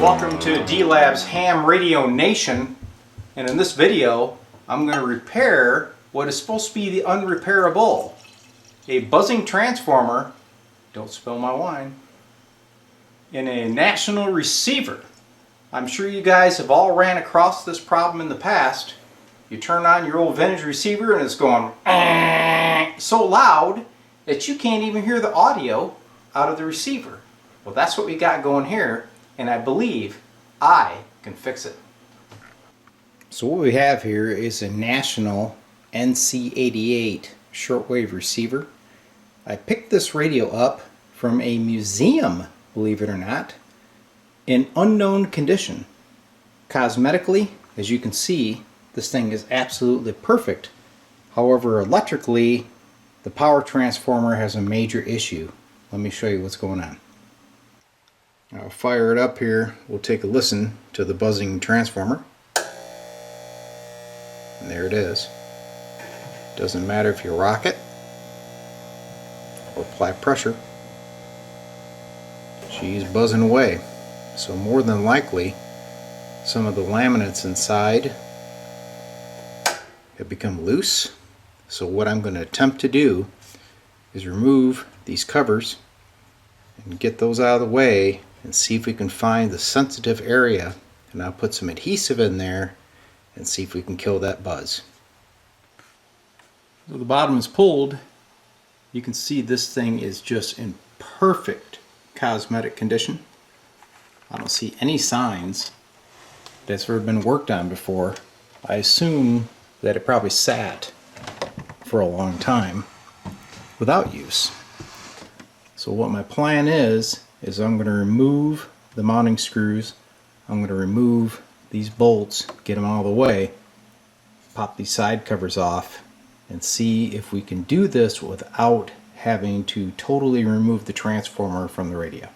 welcome to D-Lab's Ham Radio Nation, and in this video I'm going to repair what is supposed to be the unrepairable, a buzzing transformer, don't spill my wine, in a national receiver. I'm sure you guys have all ran across this problem in the past. You turn on your old vintage receiver and it's going so loud that you can't even hear the audio out of the receiver. Well, that's what we got going here, and I believe I can fix it. So what we have here is a national NC88 shortwave receiver. I picked this radio up from a museum, believe it or not, in unknown condition. Cosmetically, as you can see, this thing is absolutely perfect. However, electrically, the power transformer has a major issue. Let me show you what's going on. I'll fire it up here. We'll take a listen to the buzzing transformer. And there it is. Doesn't matter if you rock it or apply pressure. She's buzzing away. So more than likely, some of the laminates inside have become loose. So what I'm going to attempt to do is remove these covers and get those out of the way and see if we can find the sensitive area, and I'll put some adhesive in there and see if we can kill that buzz. So the bottom is pulled. You can see this thing is just in perfect cosmetic condition. I don't see any signs that it's ever been worked on before. I assume that it probably sat for a long time without use. So what my plan is I'm going to remove the mounting screws. I'm going to remove these bolts, get them out of the way, pop these side covers off, and see if we can do this without having to totally remove the transformer from the radio.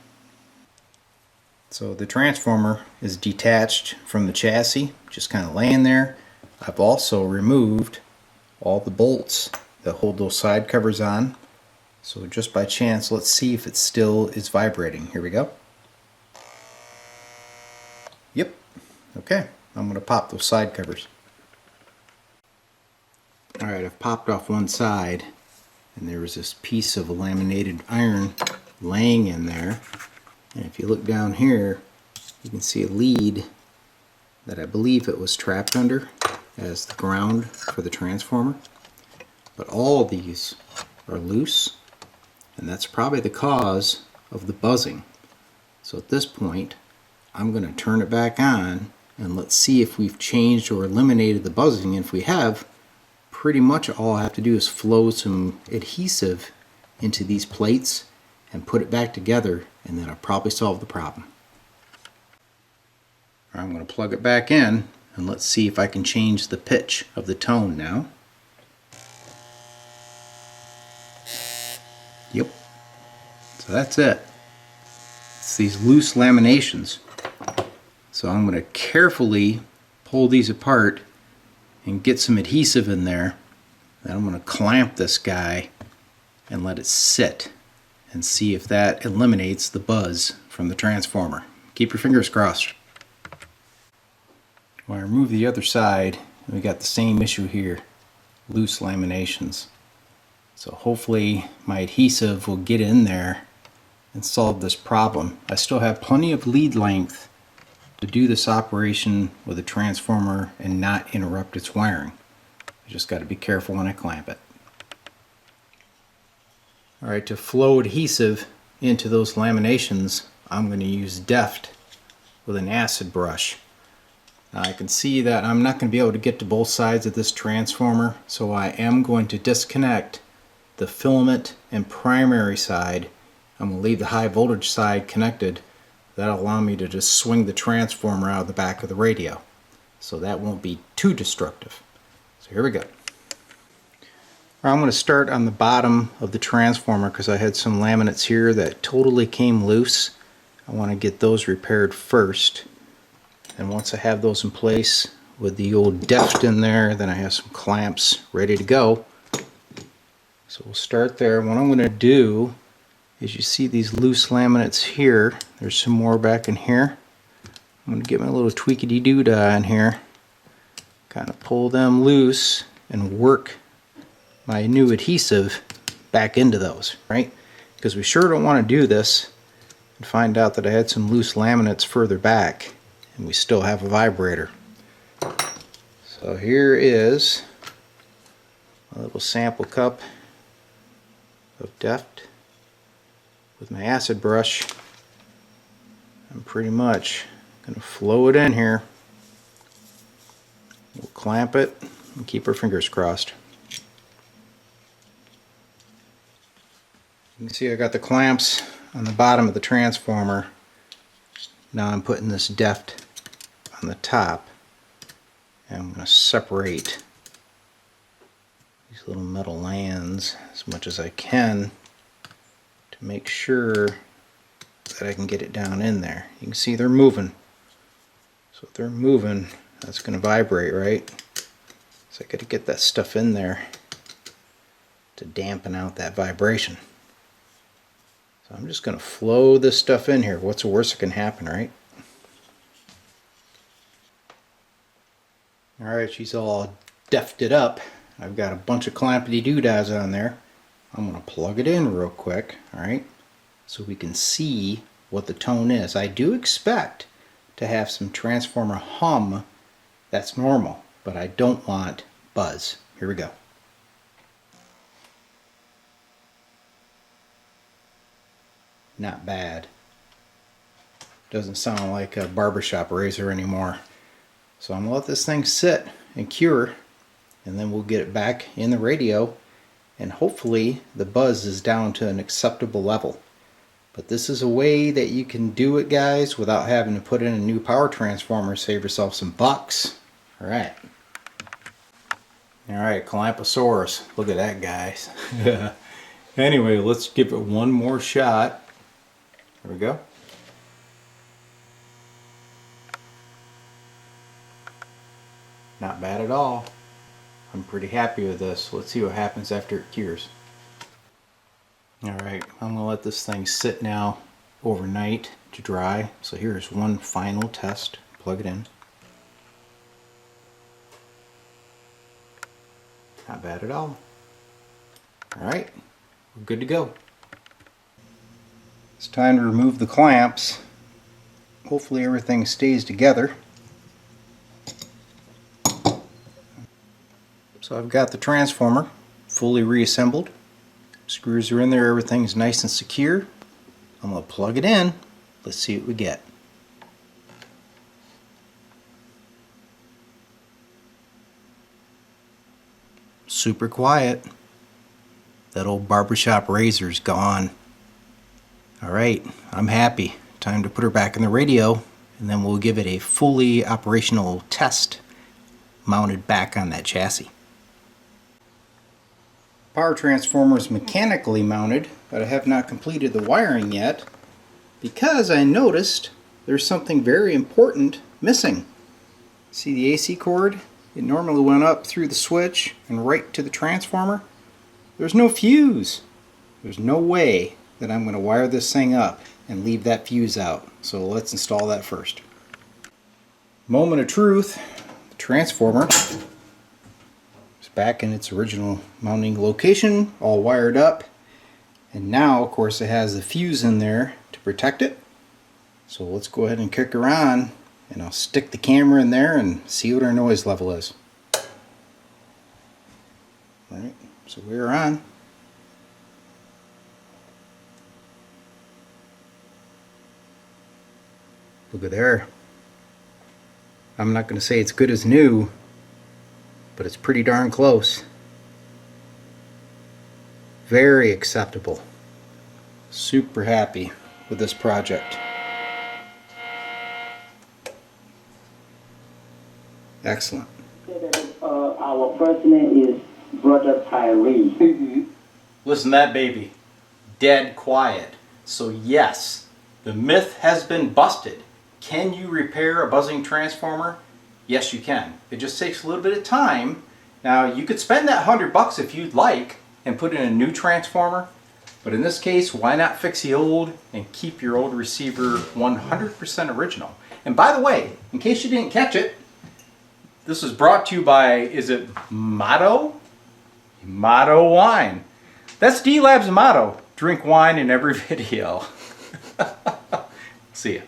So the transformer is detached from the chassis, just kind of laying there. I've also removed all the bolts that hold those side covers on. So just by chance, let's see if it still is vibrating. Here we go. Yep. Okay. I'm going to pop those side covers. Alright, I've popped off one side, and there was this piece of laminated iron laying in there. And if you look down here, you can see a lead that I believe it was trapped under as the ground for the transformer. But all of these are loose, and that's probably the cause of the buzzing. So at this point, I'm going to turn it back on and let's see if we've changed or eliminated the buzzing. And if we have, pretty much all I have to do is flow some adhesive into these plates and put it back together, and then I'll probably solve the problem. I'm going to plug it back in and let's see if I can change the pitch of the tone now. Yep. So that's it. It's these loose laminations. So I'm going to carefully pull these apart and get some adhesive in there. Then I'm going to clamp this guy and let it sit and see if that eliminates the buzz from the transformer. Keep your fingers crossed. When I remove the other side, we got the same issue here, loose laminations. So hopefully my adhesive will get in there and solve this problem. I still have plenty of lead length to do this operation with a transformer and not interrupt its wiring. I just got to be careful when I clamp it. Alright, to flow adhesive into those laminations, I'm going to use DEFT with an acid brush. Now I can see that I'm not going to be able to get to both sides of this transformer, so I am going to disconnect the filament and primary side. I'm going to leave the high voltage side connected. That'll allow me to just swing the transformer out of the back of the radio. So that won't be too destructive. So here we go. I'm going to start on the bottom of the transformer because I had some laminates here that totally came loose. I want to get those repaired first. And once I have those in place with the old DEFT in there, then I have some clamps ready to go. So we'll start there. What I'm going to do is, you see these loose laminates here, there's some more back in here. I'm going to get my little tweaky-doo-dah in here, kind of pull them loose and work my new adhesive back into those, right? Because we sure don't want to do this and find out that I had some loose laminates further back and we still have a vibrator. So here is a little sample cup of DEFT with my acid brush. I'm pretty much going to flow it in here. We'll clamp it and keep our fingers crossed. You can see I got the clamps on the bottom of the transformer. Now I'm putting this DEFT on the top, and I'm going to separate these little metal lands as much as I can to make sure that I can get it down in there. You can see they're moving. So if they're moving, that's going to vibrate, right? So I got to get that stuff in there to dampen out that vibration. So I'm just going to flow this stuff in here. What's the worst that can happen, right? Alright, she's all defted up. I've got a bunch of clampety doodads on there. I'm going to plug it in real quick, alright, so we can see what the tone is. I do expect to have some transformer hum. That's normal, but I don't want buzz. Here we go. Not bad. Doesn't sound like a barbershop razor anymore. So I'm going to let this thing sit and cure, and then we'll get it back in the radio, and hopefully the buzz is down to an acceptable level. But this is a way that you can do it, guys, without having to put in a new power transformer. Save yourself some bucks. Alright. Alright, Clamposaurus. Look at that, guys. Anyway, let's give it one more shot. There we go. Not bad at all. I'm pretty happy with this. Let's see what happens after it cures. Alright, I'm going to let this thing sit now overnight to dry. So here's one final test. Plug it in. Not bad at all. Alright, we're good to go. It's time to remove the clamps. Hopefully everything stays together. So I've got the transformer fully reassembled. Screws are in there, everything's nice and secure. I'm going to plug it in. Let's see what we get. Super quiet. That old barbershop razor's gone. Alright, I'm happy. Time to put her back in the radio, and then we'll give it a fully operational test mounted back on that chassis. Power transformer is mechanically mounted, but I have not completed the wiring yet because I noticed there's something very important missing. See the AC cord? It normally went up through the switch and right to the transformer. There's no fuse. There's no way that I'm going to wire this thing up and leave that fuse out. So let's install that first. Moment of truth. The transformer is back in its original mounting location, all wired up. And now, of course, it has the fuse in there to protect it. So let's go ahead and kick her on, and I'll stick the camera in there and see what our noise level is. Alright, so we're on. Look at there. I'm not going to say it's good as new, but it's pretty darn close. Very acceptable. Super happy with this project. Excellent. Our first name is Brother Tyree. Listen to that baby. Dead quiet. So yes, the myth has been busted. Can you repair a buzzing transformer? Yes, you can. It just takes a little bit of time. Now, you could spend that $100 if you'd like and put in a new transformer, But in this case, why not fix the old and keep your old receiver 100% original? And by the way, in case you didn't catch it, this is brought to you by, is it Motto? Motto Wine. That's D-Lab's motto. Drink wine in every video. See ya.